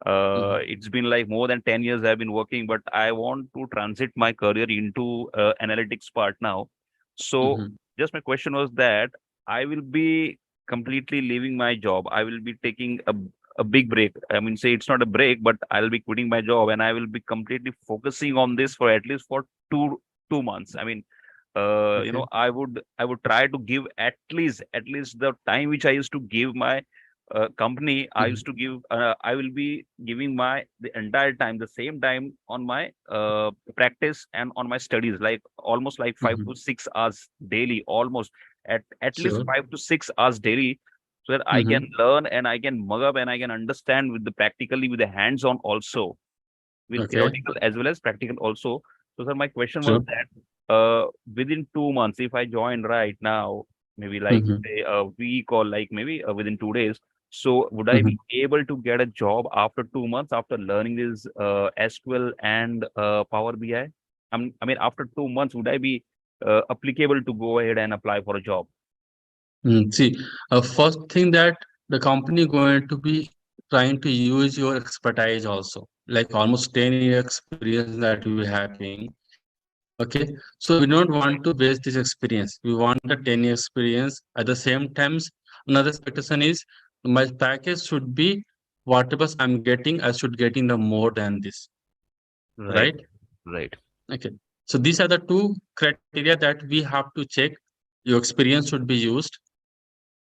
Mhm. It's been like more than 10 years I've been working, but I want to transit my career into analytics part now. So Mhm. just my question was that I will be completely leaving my job. I will be taking a big break. I mean, say it's not a break, but I'll be quitting my job and I will be completely focusing on this for at least for two months. I mean, Okay. I would try to give at least the time which I used to give my company. I Mhm. used to give I will be giving my the entire time the same time on my practice and on my studies, like almost like five Mhm. to six hours daily, almost at least Sure. 5 to 6 hours daily, so that I can Mhm. learn and I can mug up and I can understand with the practically with the hands on also, with Okay. theoretical as well as practical also. So, sir, my question was Sure. that within 2 months, if I join right now, maybe like Mhm. say a week or like maybe within 2 days, so would I be Mhm. able to get a job after 2 months after learning this SQL and Power BI? I mean, after 2 months, would I be applicable to go ahead and apply for a job? See, first thing that the company going to be trying to use your expertise also, like almost 10-year experience that we having. Okay, so we don't want to waste this experience. We want a 10-year experience. At the same times, another expectation is my package should be whatever I'm getting, I should getting the more than this, Right, right? right. Okay. So these are the two criteria that we have to check. Your experience should be used.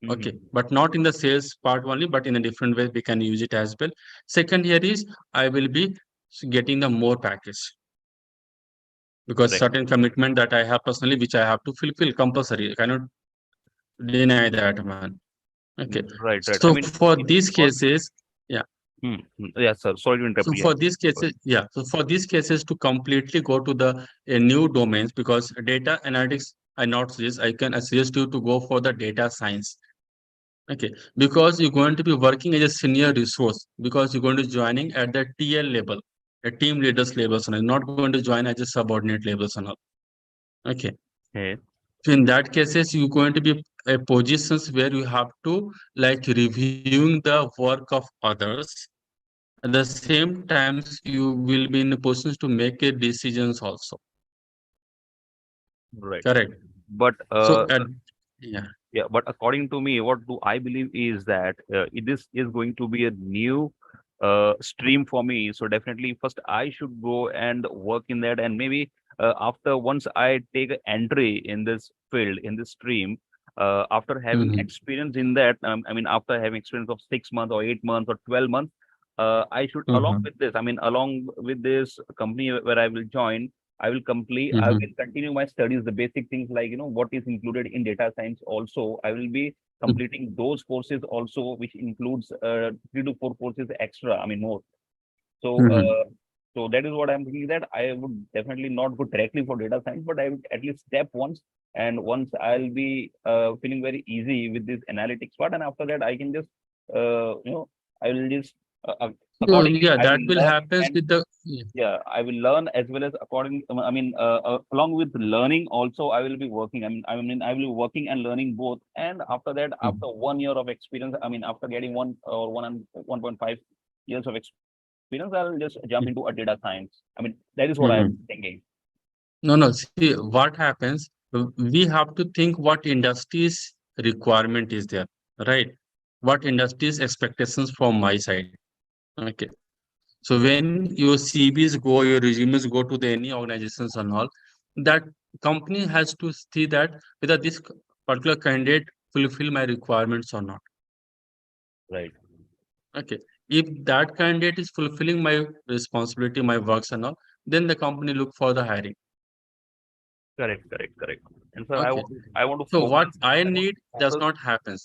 Okay, Mhm. but not in the sales part only, but in a different way we can use it as well. Second here is I will be getting the more package because Right. certain commitment that I have personally, which I have to fulfill compulsory. I cannot deny that, man. Okay. Right, right. So I mean, for these it was. cases, yeah. Yes, sir. Sorry to So interrupt for you. these cases, yeah. So for these cases to completely go to the new domains because data analytics, I not suggest. I suggest you to go for the data science. Okay, because you're going to be working as a senior resource because you're going to joining at the TL level, a team leaders levels, and not going to join as a subordinate levels and all. Okay, Okay. so in that cases, you're going to be a positions where you have to like reviewing the work of others. At the same times, you will be in a position to make a decisions also. Right. Correct. But So at sir, yeah. yeah, but according to me, what do I believe is that this is going to be a new stream for me. So definitely, first I should go and work in that, and maybe after once I take an entry in this field, in this stream, after having Mm-hmm. experience in that, I mean, after having experience of 6 months or 8 months or 12 months, I should along Mm-hmm. with this, I mean, along with this company where I will join. I Mm-hmm. will continue my studies, the basic things like, what is included in data science also. I will be completing those courses also, which includes 3 to 4 courses extra, I mean more. So, Mm-hmm. that is what I'm thinking that I would definitely not go directly for data science, but I would at least step once, and once I'll be feeling very easy with this analytics part, and after that I can just, I will just So accordingly yeah, I that will will learn happens and with the yeah. yeah, I will learn as well as along with learning also, I will be working. I will be working and learning both. And after that, Mhm. after 1 year of experience, I mean, after getting 1.5 years of experience, I'll just jump into a data science. I mean, that is what I'm Mhm. thinking. No, no. See, what happens? We have to think what industry's requirement is there, right? What industry's expectations from my side. Okay. So when your CVs go, your resumes go to the any organizations and all, that company has to see that whether this particular candidate fulfill my requirements or not. Right. Okay. If that candidate is fulfilling my responsibility, my works and all, then the company look for the hiring. Correct, correct, correct. And sir, Okay. I want to So what focus. I I want need to does focus. not happen.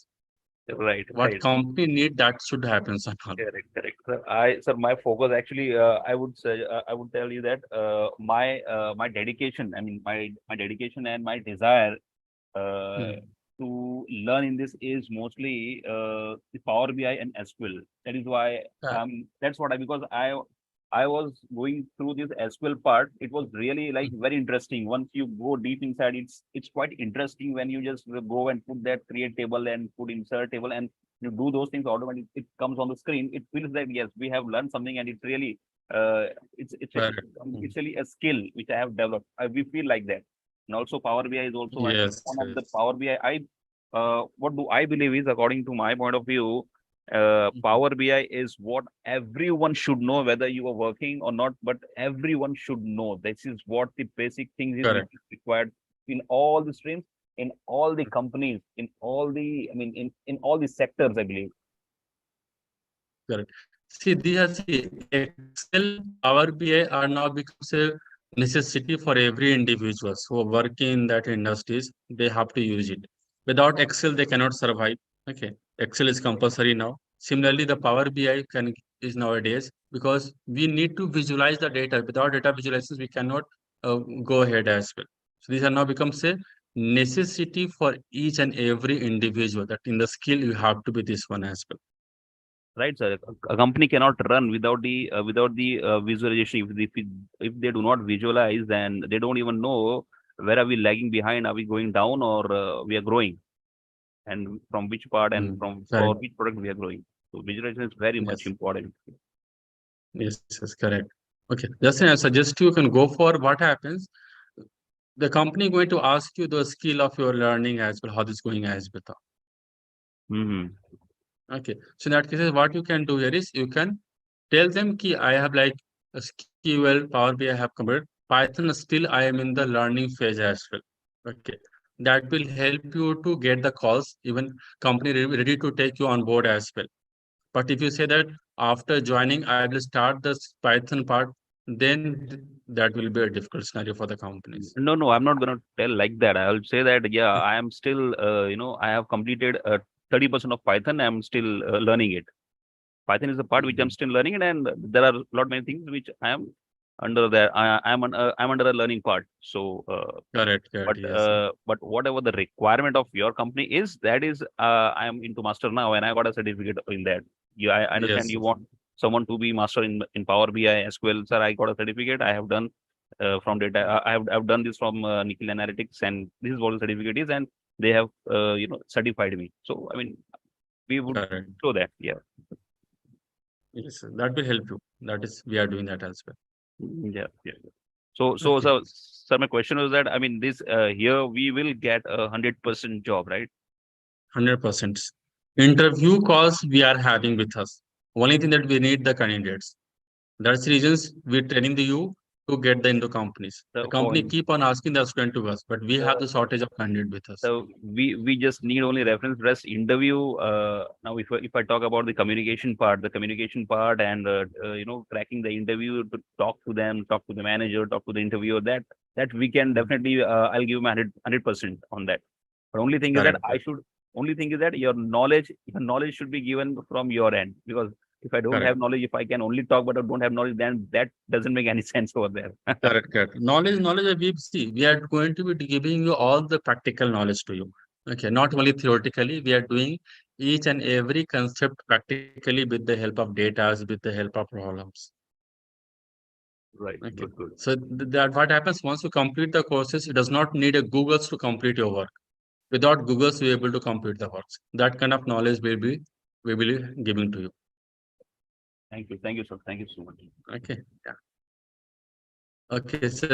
Right, What right. company need that should happen somehow. Correct, correct. Sir, my focus actually, I would say, I would tell you that my dedication, I mean, my dedication and my desire uh, Hmm. to learn in this is mostly the Power BI and SQL. That is why Yeah, that's what I because I was going through this SQL part. It was really like hmm, very interesting. Once you go deep inside, it's quite interesting when you just go and put that create table and put insert table and you do those things automatically. It comes on the screen. It feels that yes, we have learned something, and it really uh, correct. Hmm. it's really a skill which I have developed. We feel like that. And also Power BI is also I think Yes, one of the yes. Power BI. What do I believe is according to my point of view, Mhm. Power BI is what everyone should know whether you are working or not, but everyone should know. This is what the basic things is which Correct. is required in all the streams, in all the companies, in all the I mean in all the sectors, I believe. Correct. See, Excel, Power BI are now becomes a necessity for every individuals who are working in that industries. They have to use it. Without Excel, they cannot survive. Okay, Excel is compulsory now. Similarly, the Power BI can is nowadays because we need to visualize the data. Without data visualizations, we cannot go ahead as well. So these are now becomes a necessity for each and every individual. That in the skill you have to be this one as well. Right, sir. A company cannot run without the visualization. If they do not visualize, then they don't even know where are we lagging behind. Are we going down or we are growing, and from which part and Mm, from for correct. which product we are growing. So visualization is very much Yes. important. Yes, yes, correct. Okay. Just I suggest you can go for what happens. The company going to ask you the skill of your learning as well, how this going as well. Hmm. Okay. So in that case, what you can do here is you can tell them ki I have like a SQL, Power BI I have covered. Python still I am in the learning phase as well. Okay. That will help you to get the calls, even company ready to take you on board as well. But if you say that after joining, I will start this Python part, then that will be a difficult scenario for the companies. No, no, I'm not gonna tell like that. I'll say that yeah, I am still I have completed 30% of Python. I'm still learning it. Python is the part which I'm Mhm. still learning it, and there are a lot many things which I am under there. I'm under a learning part. So, Correct, correct. Yes, but whatever the requirement of your company is, that is, I am into master now, and I got a certificate in that. I understand yes, you yes. want someone to be master in Power BI SQL, sir. I got a certificate. I have done from data. I've done this from Nikhil Analytics, and this is what the certificate is, and they have certified me. So I mean, we would Correct. show that. Yeah. Yes, that will help you. That is, we are doing that as well. Yeah, yeah. Okay, So, sir, my question was that I mean, this here we will get 100% job, right? 100%. Interview calls we are having with us. Only thing that we need the candidates. That's the reasons we're training the you to get the into companies. The So for company keep on asking the student to us, but we have uh, the shortage of candidate with us. so we just need only reference rest interview. Now, if I talk about the communication part, and cracking the interview to talk to them, talk to the manager, talk to the interviewer, that we can Mm, definitely I'll give my 100% on that. But correct, correct, only thing is that your knowledge should be given from your end, because if I don't correct. have knowledge, if I can only talk but I don't have knowledge, then that doesn't make any sense over there. Correct, correct. Knowledge, we see, we are going to be giving you all the practical knowledge to you. Okay, not only theoretically, we are doing each and every concept practically with the help of data, with the help of problems. Right. Okay. Good, good. So that what happens once you complete the courses, it does not need a Google's to complete your work. Without Google's, we are able to complete the works. That kind of knowledge will be giving to you. Thank you, sir. Thank you so much. Okay. Yeah. Okay, so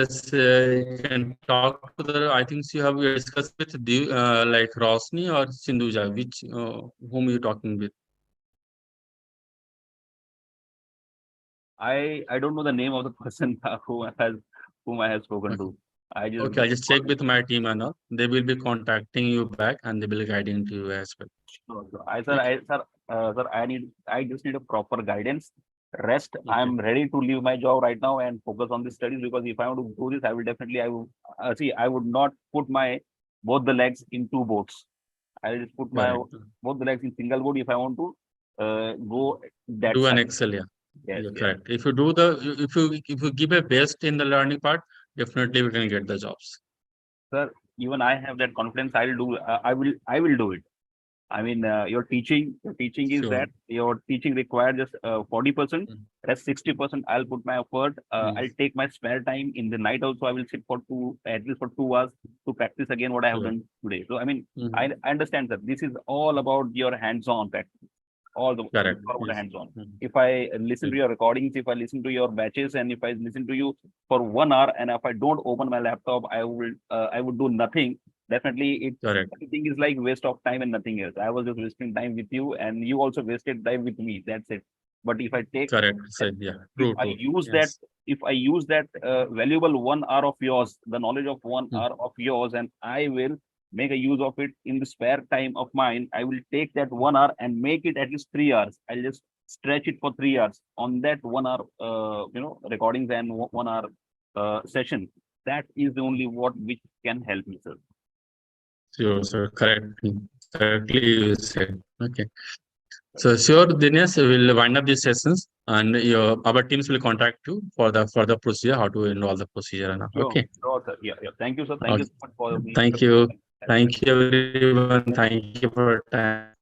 you can talk to the. I think you have discussed with like Rosni or Sindhuja, which whom you talking with? I don't know the name of the person whom I have spoken Okay, to. I just okay, I'll just check with my team and all. They will be contacting you back and they will guiding to you as well. no, no. Okay, Sir, I just need a proper guidance. Rest, okay, I'm ready to leave my job right now and focus on the studies, because if I want to do this, I will definitely I will see I would not put my both the legs in two boats. I'll just put my Correct. both the legs in single boat if I want to go that Do an side. Excel, yeah. Yes, You're yes. correct. If you do the, if you give a best in the learning part, definitely we can get the jobs. Sir, even I have that confidence. I'll do. I will do it. I mean, your teaching is Sure. that your teaching requires just 40%. Mm, That's 60%. I'll put my effort. mm, I'll take my spare time in the night also. I will sit for at least for 2 hours to practice again what I have sure. done today. So I mean, Mm, I understand that this is all about your hands-on practice. All the correct. all about the Yes. hands-on. Mm, If I listen yes. to your recordings, if I listen to your batches, and if I listen to you for 1 hour, and if I don't open my laptop, I would do nothing. Definitely, Correct. everything is like waste of time and nothing else. I was just wasting time with you, and you also wasted time with me. That's it. But if I take Correct. So, yeah. if True, I true. use that, Yes. if I use that valuable 1 hour of yours, the knowledge of one Mm, hour of yours, and I will make a use of it in the spare time of mine. I will take that 1 hour and make it at least 3 hours. I'll just stretch it for 3 hours on that 1 hour, recordings and 1 hour session. That is the only what which can help me, sir. sure, sir. Correct. Correctly you said. Okay. So sure, Dinesh, we'll wind up these sessions and our teams will contact you for the further procedure, how to enroll the procedure. And Sure, okay. sure, sir. Yeah, yeah. Thank you, sir. Thank Okay. you so much for being. Thank you. Thank you, everyone. Thank you for your time.